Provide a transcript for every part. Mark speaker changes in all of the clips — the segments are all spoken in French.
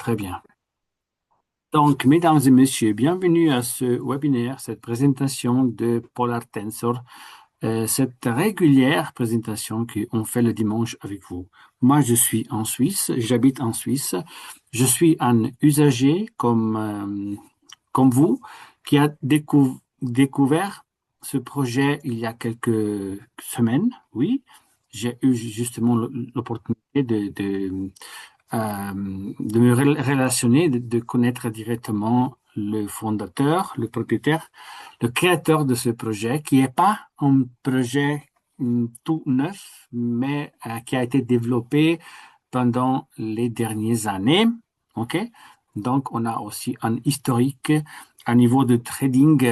Speaker 1: Très bien. Donc, mesdames et messieurs, bienvenue à ce webinaire, cette présentation de Polar Tensor, cette régulière présentation qu'on fait le dimanche avec vous. Moi, je suis en Suisse, j'habite en Suisse. Je suis un usager comme vous qui a découvert ce projet il y a quelques semaines. Oui, j'ai eu justement l'opportunité de me relationner, de connaître directement le fondateur, le propriétaire, le créateur de ce projet, qui n'est pas un projet tout neuf, mais qui a été développé pendant les dernières années. OK? Donc, on a aussi un historique à niveau de trading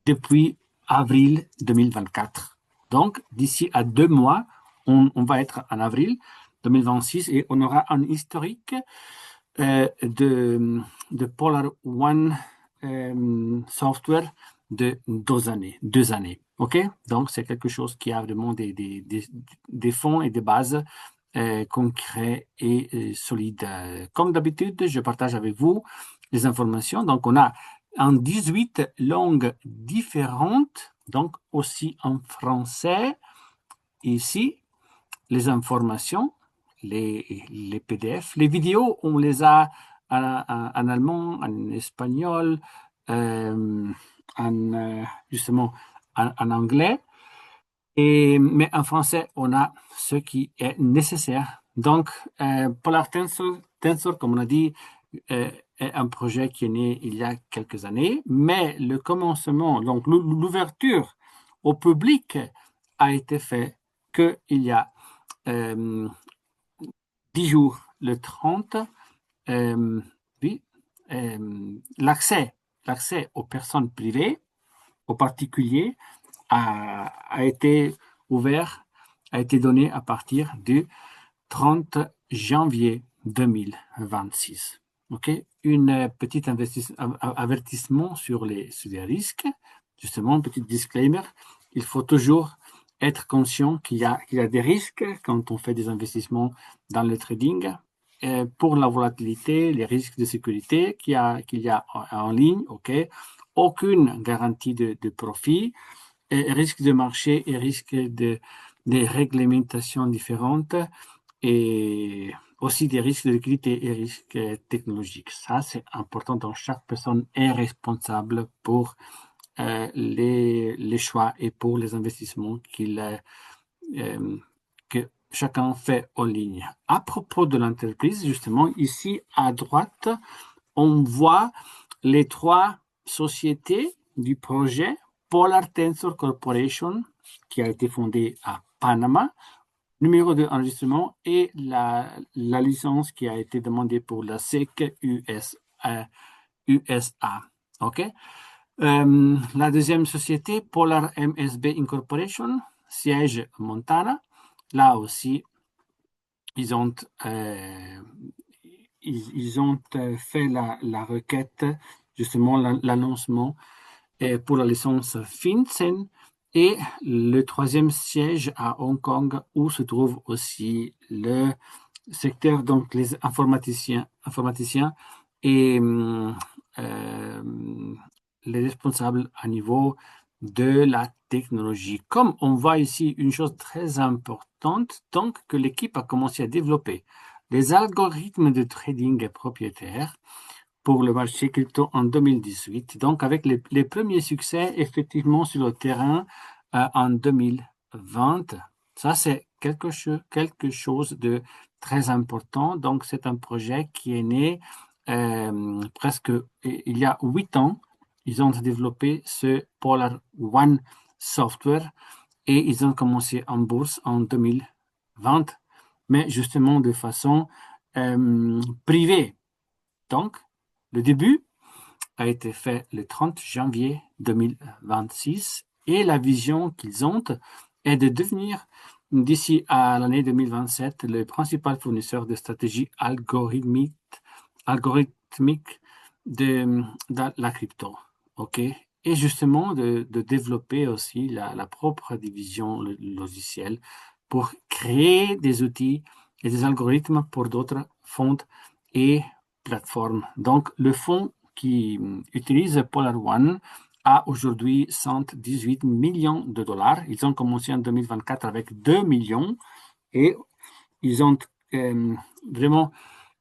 Speaker 1: depuis avril 2024. Donc, d'ici à 2 mois, on va être en avril 2026 et on aura un historique de Polar One Software de 2 années. 2 années. OK? Donc, c'est quelque chose qui a vraiment des fonds et des bases concrets et solides. Comme d'habitude, je partage avec vous les informations. Donc, on a en 18 langues différentes, donc aussi en français. Ici, les informations, les PDF. Les vidéos, on les a en allemand, en espagnol, euh, justement en anglais. Mais en français, on a ce qui est nécessaire. Donc, Polar Tensor, comme on a dit, est un projet qui est né il y a quelques années, mais le commencement, donc l'ouverture au public a été fait qu'il y a euh, 10 jours, le 30. euh, oui, l'accès aux personnes privées, aux particuliers, a été ouvert, a été donné à partir du 30 janvier 2026. OK? Une petite avertissement sur les risques. Justement, un petit disclaimer. Il faut toujours être conscient qu'il y a des risques quand on fait des investissements dans le trading. Pour la volatilité, les risques de sécurité qu'il y a en ligne, OK? Aucune garantie de profit, et risque de marché et risque des réglementations différentes et aussi des risques de liquidité et risques technologiques. Ça, c'est important. Donc, chaque personne est responsable pour les choix et pour les investissements que chacun fait en ligne. À propos de l'entreprise, justement, ici à droite, on voit les trois sociétés du projet Polar Tensor Corporation, qui a été fondée à Panama, numéro d'enregistrement et la licence qui a été demandée pour la SEC USA. OK? La deuxième société, Polar MSB Incorporation, siège Montana. Là aussi, ils ont, euh, ils ont fait la requête, justement l'annoncement pour la licence FinCEN. Et le troisième siège à Hong Kong, où se trouve aussi le secteur, donc les informaticiens et les responsables à niveau de la technologie. Comme on voit ici une chose très importante, donc que l'équipe a commencé à développer les algorithmes de trading propriétaires pour le marché crypto en 2018, donc avec les premiers succès effectivement sur le terrain en 2020. Ça, c'est quelque chose de très important. Donc, c'est un projet qui est né presque il y a 8 ans. Ils ont développé ce Polar One Software et ils ont commencé en bourse en 2020, mais justement de façon privée. Donc, le début a été fait le 30 janvier 2026 et la vision qu'ils ont est de devenir, d'ici à l'année 2027, le principal fournisseur de stratégies algorithmiques de la crypto. OK? Et justement, de développer aussi la propre division logicielle pour créer des outils et des algorithmes pour d'autres fonds et plateformes. Donc, le fonds qui utilise PolarOne a aujourd'hui 118 millions de dollars. Ils ont commencé en 2024 avec 2 millions et ils ont vraiment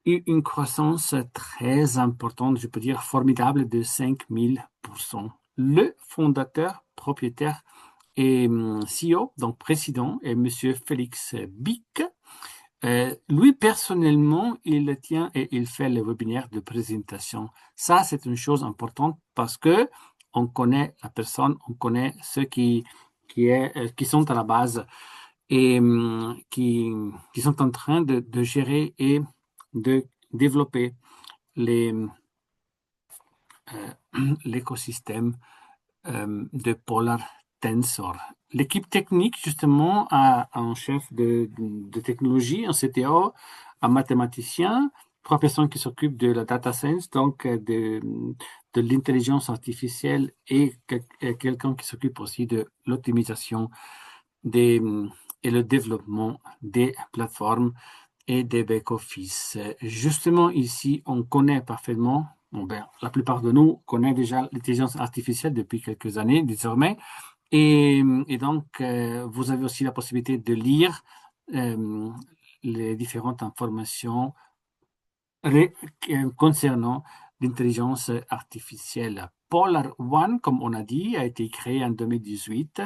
Speaker 1: eu une croissance très importante, je peux dire formidable, de 5000%. Le fondateur, propriétaire et CEO, donc président, est M. Félix Bick. Lui, personnellement, il tient et il fait le webinaire de présentation. Ça, c'est une chose importante parce que on connaît la personne, on connaît ceux qui sont à la base et qui sont en train de gérer et de développer l'écosystème de Polar Tensor. L'équipe technique, justement, a un chef de technologie, un CTO, un mathématicien, 3 personnes qui s'occupent de la data science, donc de l'intelligence artificielle et quelqu'un qui s'occupe aussi de l'optimisation et le développement des plateformes et des back-office. Justement, ici, on connaît parfaitement, la plupart de nous connaît déjà l'intelligence artificielle depuis quelques années désormais. Et donc, vous avez aussi la possibilité de lire les différentes informations concernant l'intelligence artificielle. PolarOne, comme on a dit, a été créé en 2018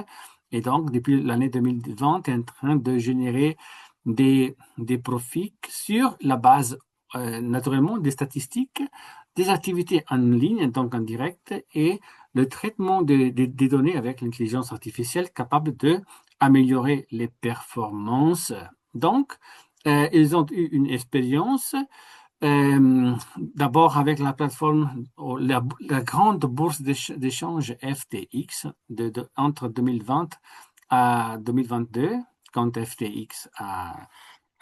Speaker 1: et donc depuis l'année 2020 est en train de générer des profits sur la base naturellement des statistiques, des activités en ligne, donc en direct, et le traitement des données avec l'intelligence artificielle capable de améliorer les performances. Donc, ils ont eu une expérience d'abord avec la plateforme, la grande bourse d'échange FTX entre 2020 à 2022, quand FTX a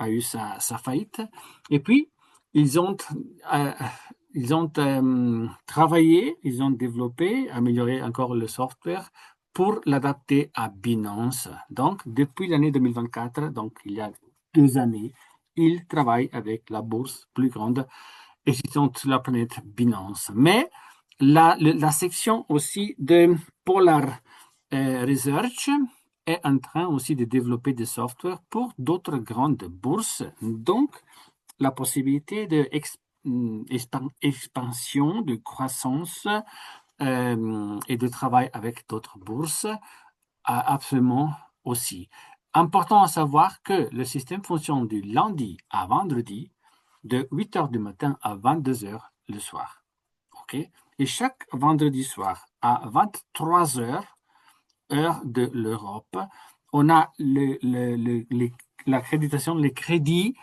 Speaker 1: eu sa faillite. Et puis, ils ont, euh, travaillé, ils ont développé, amélioré encore le software pour l'adapter à Binance. Donc, depuis l'année 2024, donc il y a 2 années, ils travaillent avec la bourse plus grande existante sur la planète Binance. Mais la section aussi de Polar Research est en train aussi de développer des softwares pour d'autres grandes bourses. Donc, la possibilité d'expansion, de croissance et de travail avec d'autres bourses absolument aussi. Important à savoir que le système fonctionne du lundi à vendredi, de 8 heures du matin à 22 heures le soir. OK? Et chaque vendredi soir à 23 heures, heure de l'Europe, on a l'accréditation, les crédits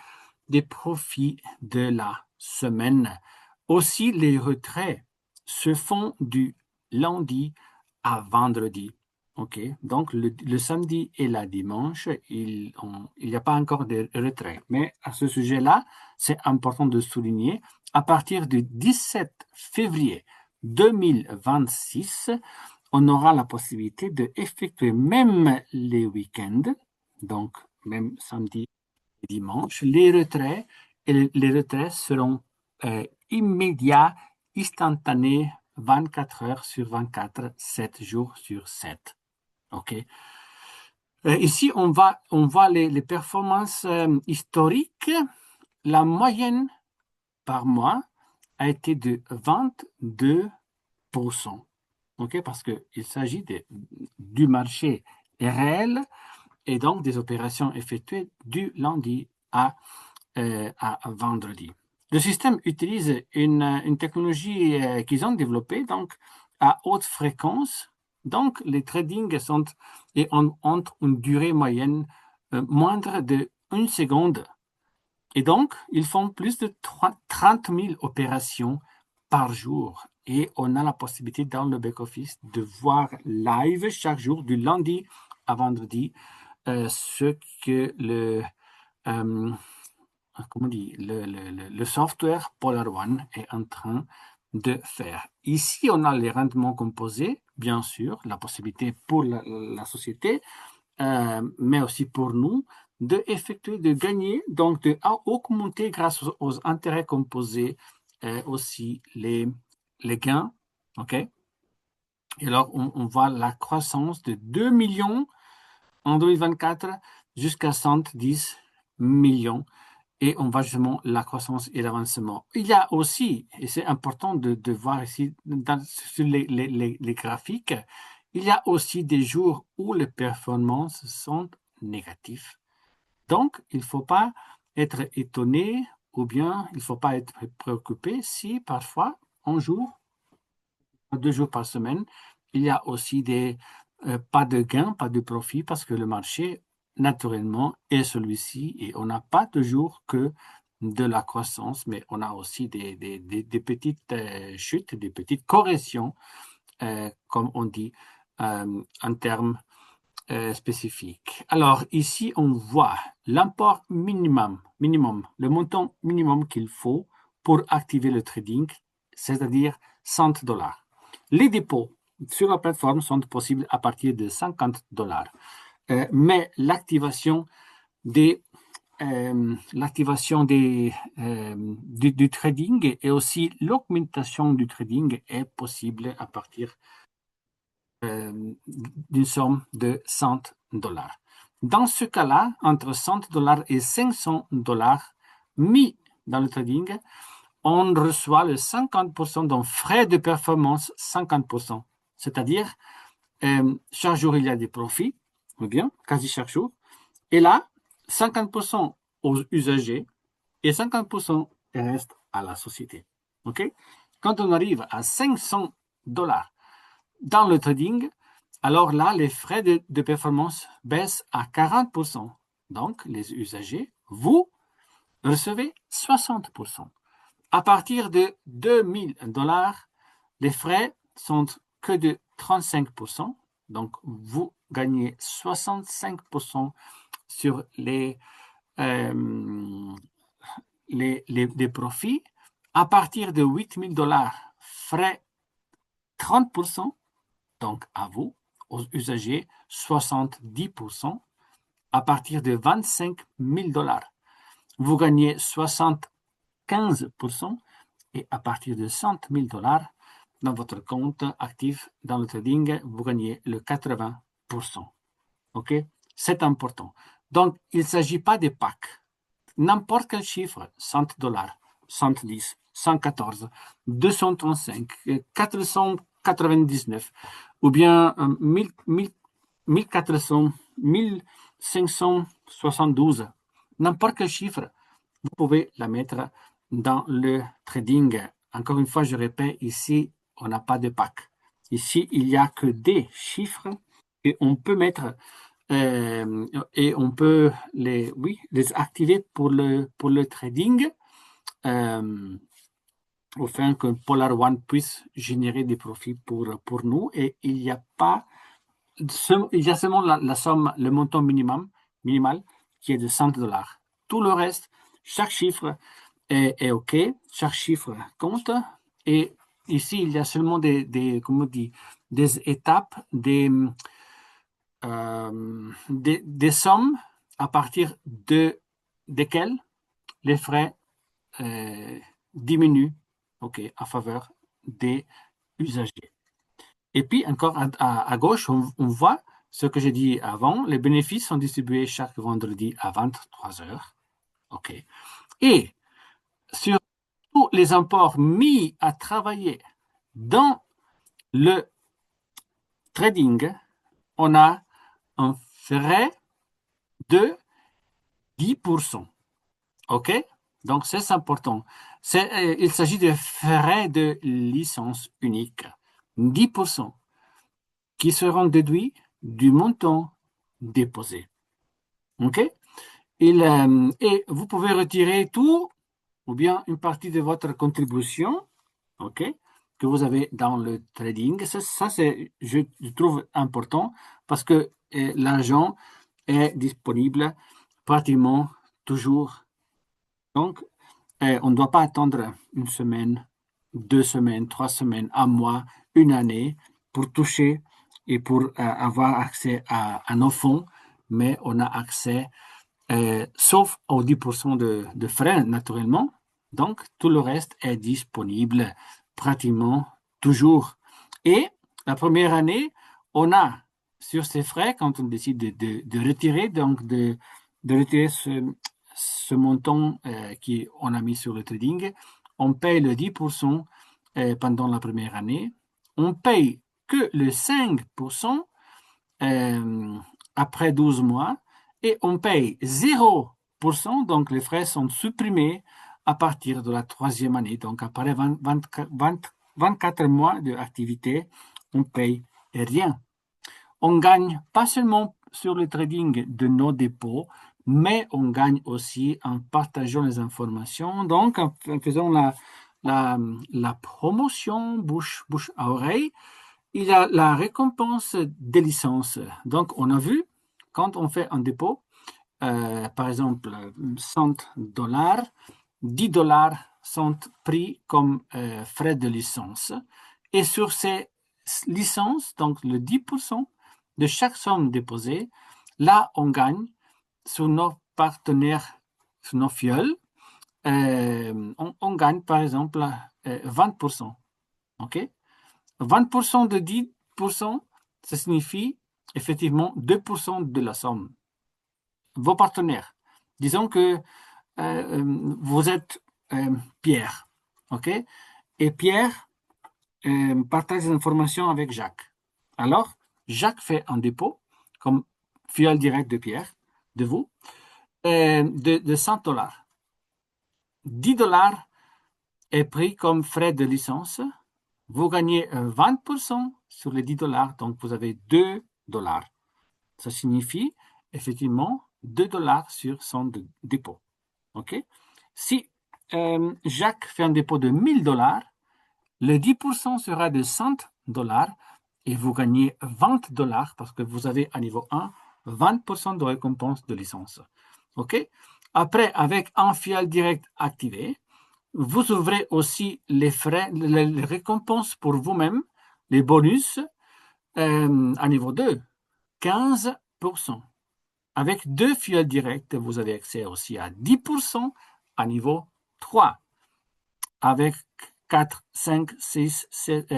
Speaker 1: des profits de la semaine. Aussi, les retraits se font du lundi à vendredi. OK? Donc, le samedi et le dimanche, il n'y a pas encore de retrait. Mais à ce sujet-là, c'est important de souligner, à partir du 17 février 2026, on aura la possibilité d'effectuer même les week-ends, donc même samedi et dimanche, les retraits, et les retraits seront immédiats, instantanés, 24 heures sur 24, 7 jours sur 7. OK? Ici, on voit les performances historiques. La moyenne par mois a été de 22%. OK? Parce qu'il s'agit du marché réel et donc des opérations effectuées du lundi à vendredi. Le système utilise une technologie qu'ils ont développée donc à haute fréquence. Donc, les tradings sont entre une durée moyenne moindre de 1 seconde. Et donc, ils font plus de 30 000 opérations par jour. Et on a la possibilité dans le back-office de voir live chaque jour, du lundi à vendredi, ce que comment dit, le software PolarOne est en train de faire. Ici, on a les rendements composés, bien sûr, la possibilité pour la société, mais aussi pour nous d'effectuer, de gagner, donc d'augmenter grâce aux intérêts composés aussi les gains. OK? Et alors, on voit la croissance de 2 millions en 2024 jusqu'à 110 millions. Et on voit justement la croissance et l'avancement. Il y a aussi, et c'est important de voir ici sur les graphiques, il y a aussi des jours où les performances sont négatives. Donc, il ne faut pas être étonné ou bien il ne faut pas être préoccupé si parfois, un jour, 2 jours par semaine, il y a aussi pas de gain, pas de profit parce que le marché, naturellement, est celui-ci et on n'a pas toujours que de la croissance, mais on a aussi des petites chutes, des petites corrections, comme on dit en termes spécifiques. Alors ici, on voit l'import minimum, le montant minimum qu'il faut pour activer le trading, c'est-à-dire 100 dollars. Les dépôts sur la plateforme sont possibles à partir de 50 dollars. Mais l'activation du trading et aussi l'augmentation du trading est possible à partir d'une somme de 100 dollars. Dans ce cas-là, entre 100 dollars et 500 dollars mis dans le trading, on reçoit le 50% d'un frais de performance, 50%. C'est-à-dire, chaque jour, il y a des profits, ou bien, quasi chaque jour. Et là, 50% aux usagers et 50% reste à la société. OK? Quand on arrive à 500 dollars dans le trading, alors là, les frais de performance baissent à 40%. Donc, les usagers, vous recevez 60%. À partir de 2000 dollars, les frais sont que de 35%. Donc, vous gagnez 65% sur les profits. À partir de 8000 dollars, frais 30%. Donc, à vous, aux usagers, 70%. À partir de 25 000 dollars, vous gagnez 75%. Et à partir de 100 000 dollars, dans votre compte actif dans le trading, vous gagnez le 80%. OK? C'est important. Donc, il ne s'agit pas des packs. N'importe quel chiffre, 100 dollars, 110, 114, 235, 499, ou bien 1400, 1572, n'importe quel chiffre, vous pouvez la mettre dans le trading. Encore une fois, je répète, ici, on n'a pas de pack. Ici, il n'y a que des chiffres et on peut mettre et on peut les activer pour le trading afin que Polar One puisse générer des profits pour nous. Et il y a seulement la somme, le montant minimal qui est de 100 dollars. Tout le reste, chaque chiffre est OK, chaque chiffre compte. Et ici, il y a seulement des étapes, des sommes à partir desquelles les frais diminuent à faveur des usagers. Et puis, encore à gauche, on voit ce que j'ai dit avant. Les bénéfices sont distribués chaque vendredi à 23 heures. OK. Et sur tous les imports mis à travailler dans le trading, on a un frais de 10%. OK? Donc, c'est important. Il s'agit de frais de licence unique. 10% qui seront déduits du montant déposé. OK? Et vous pouvez retirer tout ou bien une partie de votre contribution, OK, que vous avez dans le trading. Ça je trouve important parce que l'argent est disponible pratiquement toujours. Donc, on ne doit pas attendre une semaine, 2 semaines, 3 semaines, un mois, une année pour toucher et pour avoir accès à nos fonds, mais on a accès sauf aux 10% de frais naturellement. Donc, tout le reste est disponible pratiquement toujours. Et la première année, on a sur ces frais, quand on décide de retirer, donc de retirer ce montant qu'on a mis sur le trading, on paye le 10% pendant la première année. On paye que le 5% après 12 mois et on paye 0%, donc les frais sont supprimés à partir de la troisième année. Donc après 24 mois d'activité, on paye rien. On gagne pas seulement sur le trading de nos dépôts, mais on gagne aussi en partageant les informations, donc en faisant la promotion bouche à oreille. Il y a la récompense des licences. Donc, on a vu, quand on fait un dépôt, par exemple, 100 dollars, 10 dollars sont pris comme frais de licence. Et sur ces licences, donc le 10% de chaque somme déposée, là, on gagne sur nos partenaires, sur nos fioles, on gagne par exemple 20%. OK? 20% de 10%, ça signifie effectivement 2% de la somme. Vos partenaires, disons que vous êtes Pierre, ok? Et Pierre partage des informations avec Jacques. Alors, Jacques fait un dépôt comme filiale directe de Pierre, de vous, de 100 dollars. 10 dollars est pris comme frais de licence. Vous gagnez 20% sur les 10 dollars, donc vous avez 2 dollars. Ça signifie effectivement 2 dollars sur son dépôt. OK? Si Jacques fait un dépôt de 1000 dollars, le 10% sera de 100 dollars et vous gagnez 20 dollars parce que vous avez à niveau 1 20% de récompense de licence. OK? Après, avec un filiale direct activé, vous ouvrez aussi les frais, les récompenses pour vous-même, les bonus à niveau 2, 15%. Avec deux filiales directes, vous avez accès aussi à 10% à niveau 3. Avec 4, 5, 6, 7,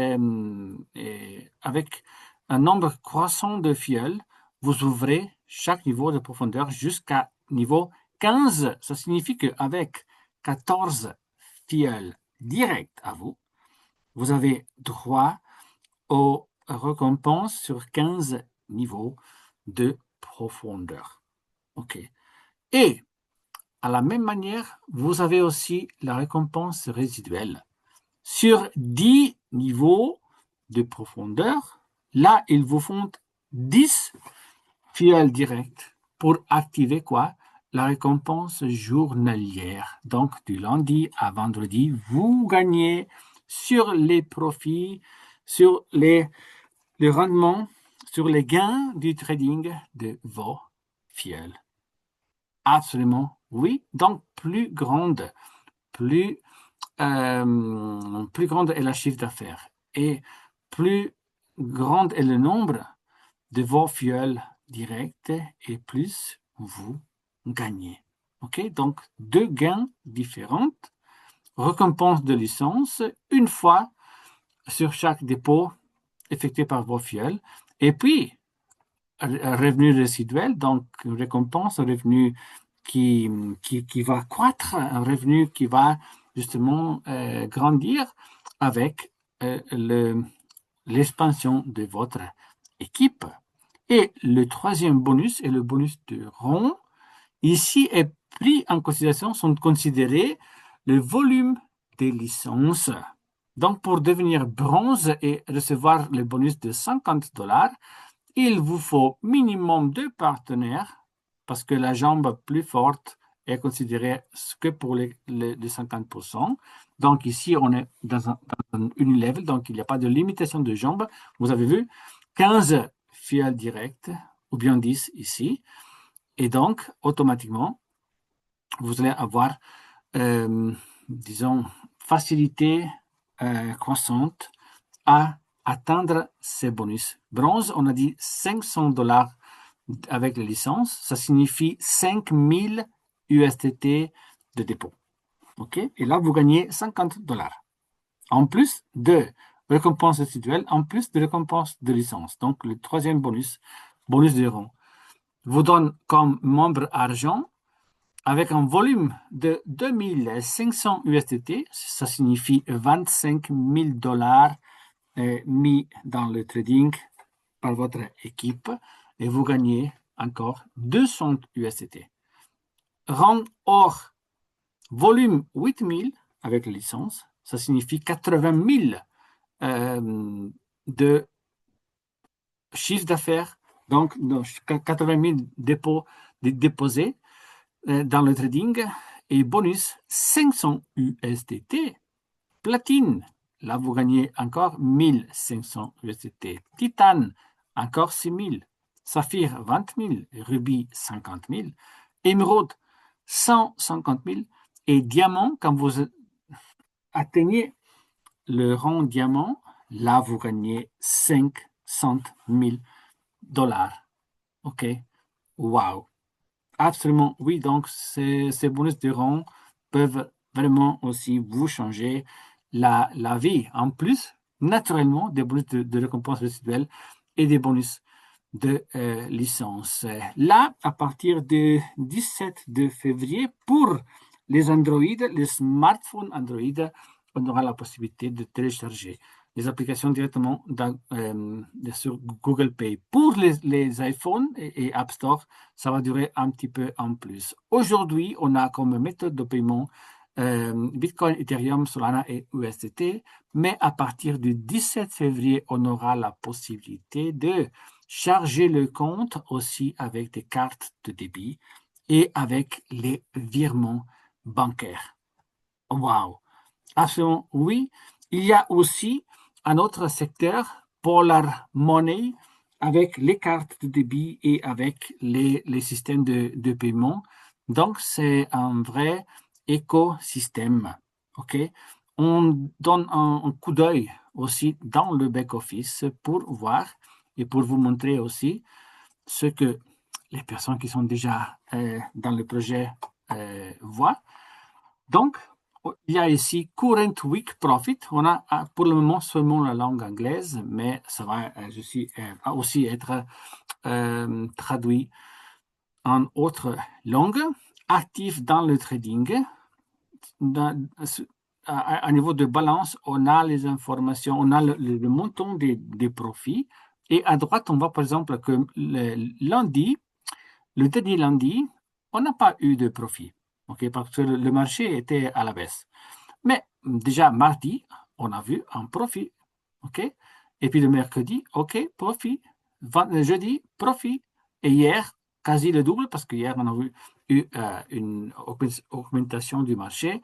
Speaker 1: avec un nombre croissant de filiales, vous ouvrez chaque niveau de profondeur jusqu'à niveau 15. Ça signifie qu'avec 14 filiales directes à vous, vous avez droit aux récompenses sur 15 niveaux de profondeur. OK. Et à la même manière, vous avez aussi la récompense résiduelle. Sur 10 niveaux de profondeur, là, ils vous font 10 filiales directes pour activer quoi? La récompense journalière. Donc, du lundi à vendredi, vous gagnez sur les profits, sur les rendements, sur les gains du trading de vos filiales. Absolument, oui. Donc, plus grande est la chiffre d'affaires et plus grande est le nombre de vos fioles directes et plus vous gagnez. OK? Donc, deux gains différents. Récompense de licence, une fois sur chaque dépôt effectué par vos fioles. Et puis, revenu résiduel, donc récompense, un revenu qui va croître, un revenu qui va justement grandir avec l'expansion de votre équipe. Et le troisième bonus est le bonus de rond. Ici est pris en considération, sont considérés le volume des licences. Donc, pour devenir bronze et recevoir le bonus de 50 dollars, il vous faut minimum 2 partenaires parce que la jambe plus forte est considérée que pour les 50%. Donc ici, on est dans un unilevel, donc il n'y a pas de limitation de jambes. Vous avez vu 15 filiales directes ou bien 10 ici. Et donc, automatiquement, vous allez avoir, disons, facilité croissante à atteindre ces bonus. Bronze, on a dit 500 dollars avec la licence, ça signifie 5000 USDT de dépôt. OK? Et là, vous gagnez $50. En plus de récompense résiduelle, en plus de récompense de licence. Donc, le troisième bonus, bonus de rang, vous donne comme membre argent avec un volume de 2500 USDT, ça signifie $25 000 mis dans le trading par votre équipe et vous gagnez encore 200 USDT. Rang or, volume 8000 avec la licence, ça signifie 80 000 de chiffre d'affaires, donc 80 000 dépôts déposés dans le trading et bonus 500 USDT. Platine, là vous gagnez encore 1500 USDT. Titane, encore 6000. Saphir, 20 000. Rubis, 50 000. Émeraude, 150 000. Et diamant, quand vous atteignez le rang diamant, là vous gagnez 500 000 dollars. OK? Wow! Absolument, oui. Donc, ces bonus de rang peuvent vraiment aussi vous changer la vie. En plus, naturellement, des bonus de récompense résiduelle et des bonus de licence. Là, à partir du 17 de février, pour les Android, les smartphones Android, on aura la possibilité de télécharger les applications directement sur Google Pay. Pour les iPhones et App Store, ça va durer un petit peu en plus. Aujourd'hui, on a comme méthode de paiement Bitcoin, Ethereum, Solana et USDT, mais à partir du 17 février, on aura la possibilité de charger le compte aussi avec des cartes de débit et avec les virements bancaires. Wow! Absolument, oui. Il y a aussi un autre secteur, Polar Money, avec les cartes de débit et avec les systèmes de paiement. Donc, c'est un vrai écosystème. OK? On donne un coup d'œil aussi dans le back-office pour voir et pour vous montrer aussi ce que les personnes qui sont déjà dans le projet voient. Donc, il y a ici Current Week Profit. On a pour le moment seulement la langue anglaise, mais ça va aussi être traduit en autres langues. Actif dans le trading. À niveau de balance, on a les informations, on a le montant des profits. Et à droite, on voit par exemple que le dernier lundi, on n'a pas eu de profit. Okay, parce que le marché était à la baisse. Mais déjà mardi, on a vu un profit. Okay? Et puis le mercredi, OK, profit. Jeudi, profit. Et hier, quasi le double, parce qu'hier, on a eu une augmentation du marché.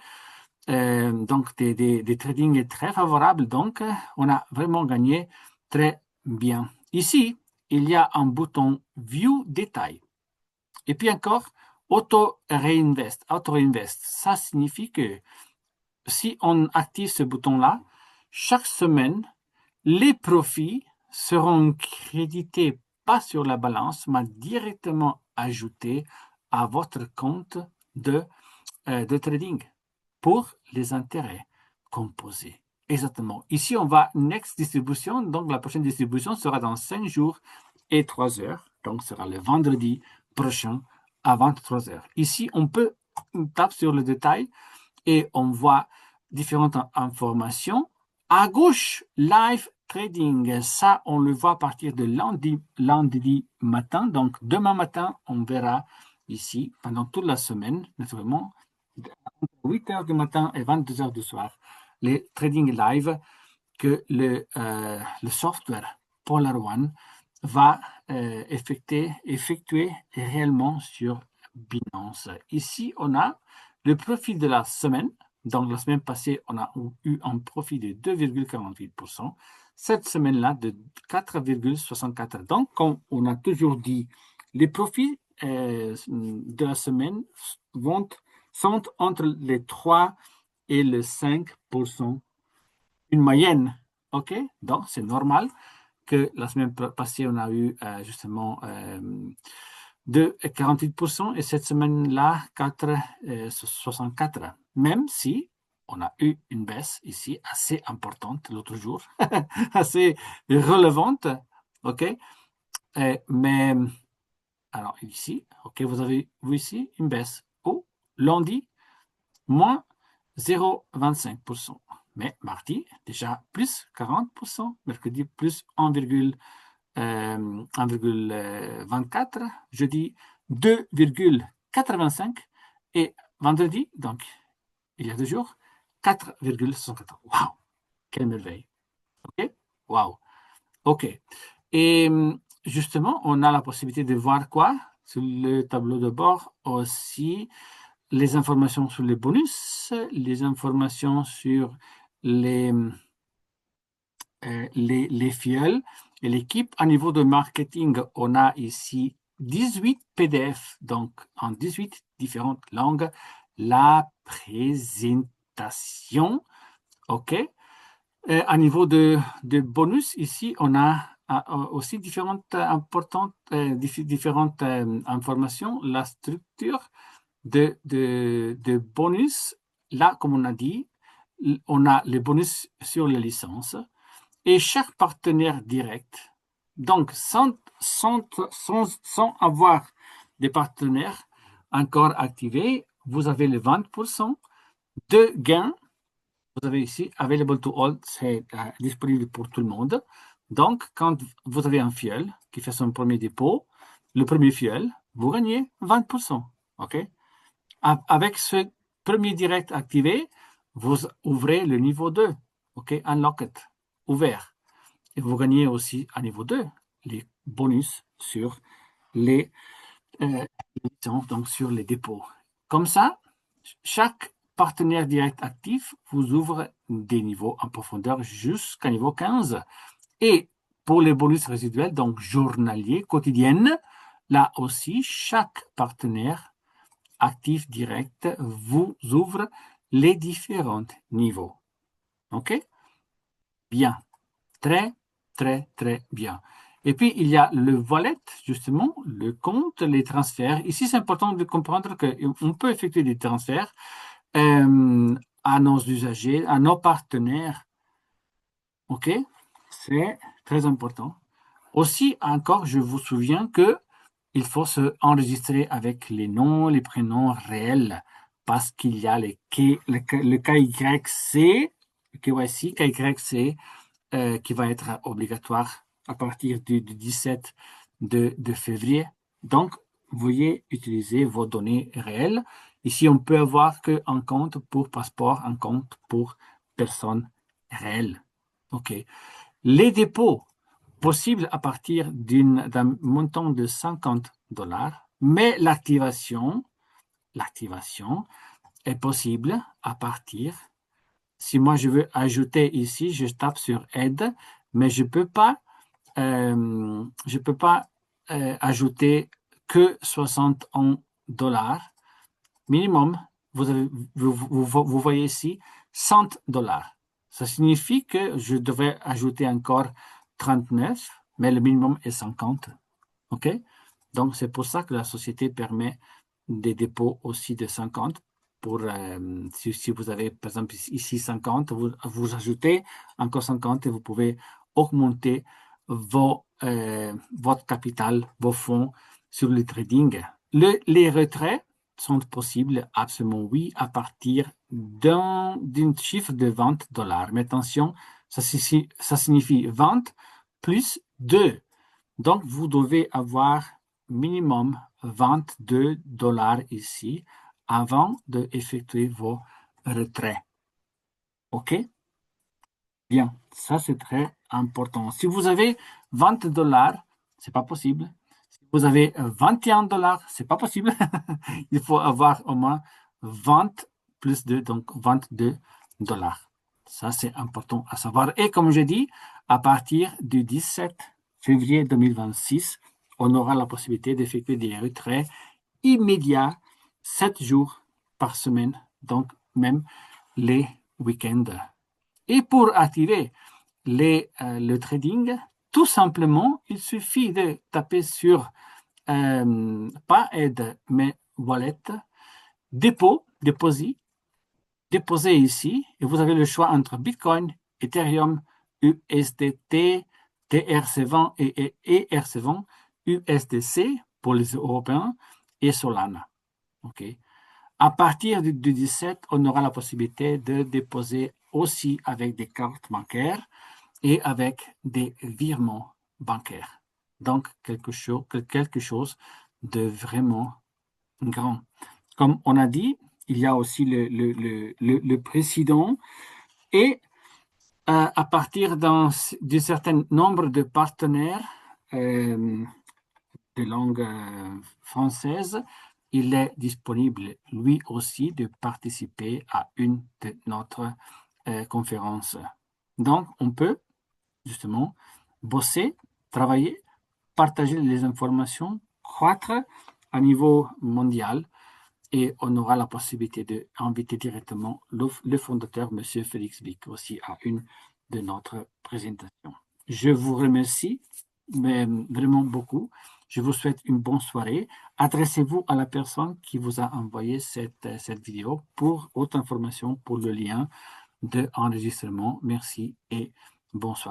Speaker 1: Donc, des tradings très favorables. Donc, on a vraiment gagné très bien. Ici, il y a un bouton View Détail. Et puis encore, Auto Reinvest. Ça signifie que si on active ce bouton-là, chaque semaine, les profits seront crédités pas sur la balance, mais directement ajoutés à votre compte de trading pour les intérêts composés. Exactement. Ici, on va Next Distribution. Donc, la prochaine distribution sera dans 5 jours et 3 heures. Donc, ce sera le vendredi prochain à 23 heures. Ici, on tape sur le détail et on voit différentes informations. À gauche, Live Trading. Ça, on le voit à partir de lundi matin. Donc, demain matin, on verra ici, pendant toute la semaine, naturellement, entre 8 heures du matin et 22 heures du soir, les trading live que le software Polar One va effectuer réellement sur Binance. Ici, on a le profit de la semaine. Donc, la semaine passée, on a eu un profit de 2,48%. Cette semaine-là, de 4,64%. Donc, comme on a toujours dit, les profits de la semaine sont entre les 3 et les 5%. Une moyenne. OK? Donc, c'est normal que la semaine passée, on a eu justement de 48% et cette semaine-là, 64. Même si on a eu une baisse ici assez importante l'autre jour, assez relevante, ok? Mais alors ici, ok, vous avez vu ici une baisse. Oh, lundi, moins 0,25%. Mais mardi, déjà plus 40%. Mercredi, plus 1,24. Jeudi, 2,85. Et vendredi, donc il y a 2 jours, 4,64. Waouh, quelle merveille. OK? Waouh. OK. Et justement, on a la possibilité de voir quoi? Sur le tableau de bord aussi, les informations sur les bonus, les informations sur les, les fioles et l'équipe. À niveau de marketing, on a ici 18 PDF, donc en 18 différentes langues, la présentation. OK. À niveau de bonus, ici, on a aussi différentes importantes, différentes informations. La structure de bonus, là, comme on a dit, on a les bonus sur les licences et chaque partenaire direct. Donc, sans avoir des partenaires encore activés, vous avez le 20% de gains. Vous avez ici Available to All, c'est disponible pour tout le monde. Donc, quand vous avez un fiel qui fait son premier dépôt, le premier fiel, vous gagnez 20%. OK? Avec ce premier direct activé, vous ouvrez le niveau 2. OK? Unlocked, ouvert. Et vous gagnez aussi à niveau 2 les bonus sur les donc sur les dépôts. Comme ça, chaque partenaire direct actif vous ouvre des niveaux en profondeur jusqu'à niveau 15. Et pour les bonus résiduels, donc journaliers, quotidiennes, là aussi, chaque partenaire actif direct vous ouvre les différents niveaux. OK? Bien. Très, très, très bien. Et puis, il y a le wallet, justement, le compte, les transferts. Ici, c'est important de comprendre qu'on peut effectuer des transferts à nos usagers, à nos partenaires. OK? C'est très important. Aussi, encore, je vous souviens que il faut se enregistrer avec les noms, les prénoms réels, parce qu'il y a le KYC, le KYC, KYC, qui va être obligatoire à partir du 17 de février. Donc, veuillez utiliser vos données réelles. Ici, on peut avoir qu'un compte pour passeport, un compte pour personne réelle. OK. Les dépôts possibles à partir d'un montant de 50$, mais l'activation est possible à partir. Si moi je veux ajouter ici, je tape sur aide, mais je peux pas ajouter que 61$ minimum. Vous voyez ici 100$. Ça signifie que je devrais ajouter encore 39, mais le minimum est 50. OK? Donc, c'est pour ça que la société permet des dépôts aussi de 50. Si vous avez, par exemple, ici 50, vous ajoutez encore 50 et vous pouvez augmenter votre capital, vos fonds sur le trading. Les retraits sont possibles, absolument oui, à partir d'un chiffre de $20. Mais attention, ça signifie 20 plus 2. Donc, vous devez avoir minimum $22 ici avant d'effectuer vos retraits. OK? Bien, ça c'est très important. Si vous avez $20, c'est pas possible. Si vous avez $21, c'est pas possible. Il faut avoir au moins 20 plus 2, donc $22. Ça c'est important à savoir. Et comme je dis, à partir du 17 février 2026, on aura la possibilité d'effectuer des retraits immédiats, 7 jours par semaine, donc même les week-ends. Et pour activer le trading, tout simplement, il suffit de taper sur pas aide, mais wallet, déposer ici, et vous avez le choix entre Bitcoin, Ethereum, USDT, TRC20 et ERC20, USDC pour les Européens et Solana. OK. À partir du 17, on aura la possibilité de déposer aussi avec des cartes bancaires et avec des virements bancaires. Donc, quelque chose de vraiment grand. Comme on a dit, il y a aussi le président et à partir d'un certain nombre de partenaires de langue française, il est disponible lui aussi de participer à une de notre conférences. Donc, on peut justement bosser, travailler, partager les informations, croître à niveau mondial et on aura la possibilité d'inviter directement le fondateur, M. Félix Bick, aussi à une de notre présentation. Je vous remercie mais vraiment beaucoup. Je vous souhaite une bonne soirée. Adressez-vous à la personne qui vous a envoyé cette vidéo pour autre information, pour le lien d'enregistrement. Merci et bonsoir.